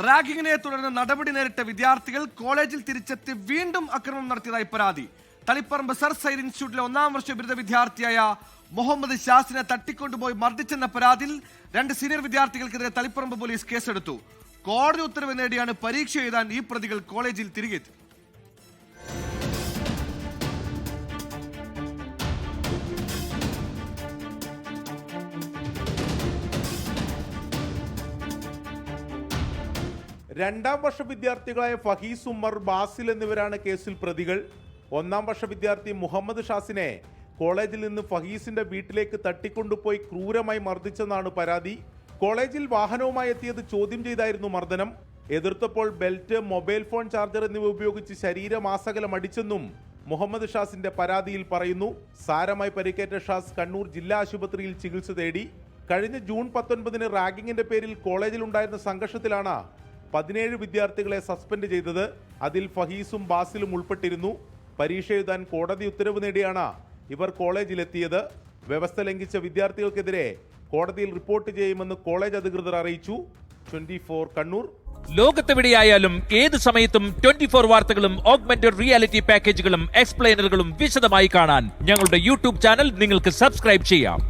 റാഗിങ്ങിനെ തുടർന്ന് നടപടി നേരിട്ട വിദ്യാർത്ഥികൾ കോളേജിൽ തിരിച്ചെത്തി വീണ്ടും അക്രമം നടത്തിയതായി പരാതി. തളിപ്പറമ്പ് സർ സൈദ് ഇൻസ്റ്റിറ്റ്യൂട്ടിലെ 1ാം വർഷ ബിരുദ വിദ്യാർത്ഥിയായ മുഹമ്മദ് ഷാസിനെ തട്ടിക്കൊണ്ടുപോയി മർദ്ദിച്ചെന്ന പരാതിയിൽ 2 സീനിയർ വിദ്യാർത്ഥികൾക്കെതിരെ തളിപ്പറമ്പ് പോലീസ് കേസെടുത്തു. കോടതി ഉത്തരവ് നേടിയാണ് പരീക്ഷ എഴുതാൻ ഈ പ്രതികൾ കോളേജിൽ തിരികെ എത്തി. രണ്ടാം വർഷ വിദ്യാർത്ഥികളായ ഫഹീസ്, ഉമർ, ബാസിൽ എന്നിവരാണ് കേസിൽ പ്രതികൾ. 1ാം വർഷ വിദ്യാർത്ഥി മുഹമ്മദ് ഷാസിനെ കോളേജിൽ നിന്ന് ഫഹീസിന്റെ വീട്ടിലേക്ക് തട്ടിക്കൊണ്ടുപോയി ക്രൂരമായി മർദ്ദിച്ചെന്നാണ് പരാതി. കോളേജിൽ വാഹനവുമായി എത്തിയത് ചോദ്യം ചെയ്തായിരുന്നു മർദ്ദനം. എതിർത്തപ്പോൾ ബെൽറ്റ്, മൊബൈൽ ഫോൺ ചാർജർ എന്നിവ ഉപയോഗിച്ച് ശരീരമാസകലം അടിച്ചെന്നും മുഹമ്മദ് ഷാസിന്റെ പരാതിയിൽ പറയുന്നു. സാരമായി പരിക്കേറ്റ ഷാസ് കണ്ണൂർ ജില്ലാ ആശുപത്രിയിൽ ചികിത്സ തേടി. കഴിഞ്ഞ ജൂൺ 19 റാഗിങ്ങിന്റെ പേരിൽ കോളേജിലുണ്ടായിരുന്ന സംഘർഷത്തിലാണ് 17 വിദ്യാർത്ഥികളെ സസ്പെൻഡ് ചെയ്തത്. അതിൽ ഫഹീസും ബാസിലും ഉൾപ്പെട്ടിരുന്നു. പരീക്ഷ എഴുതാൻ കോടതി ഉത്തരവ് നേടിയാണ് ഇവർ കോളേജിലെത്തിയത്. വ്യവസ്ഥ ലംഘിച്ച വിദ്യാർത്ഥികൾക്കെതിരെ കോടതിയിൽ റിപ്പോർട്ട് ചെയ്യുമെന്ന് കോളേജ് അധികൃതർ അറിയിച്ചു. 24 കണ്ണൂർ. ലോകത്തെവിടെയായാലും ഏത് സമയത്തും 24 വാർത്തകളും ഓഗ്മെന്റഡ് റിയാലിറ്റി പാക്കേജുകളും എക്സ്പ്ലെയിനറുകളും വിശദമായി കാണാൻ ഞങ്ങളുടെ യൂട്യൂബ് ചാനൽ നിങ്ങൾക്ക് സബ്സ്ക്രൈബ് ചെയ്യാം.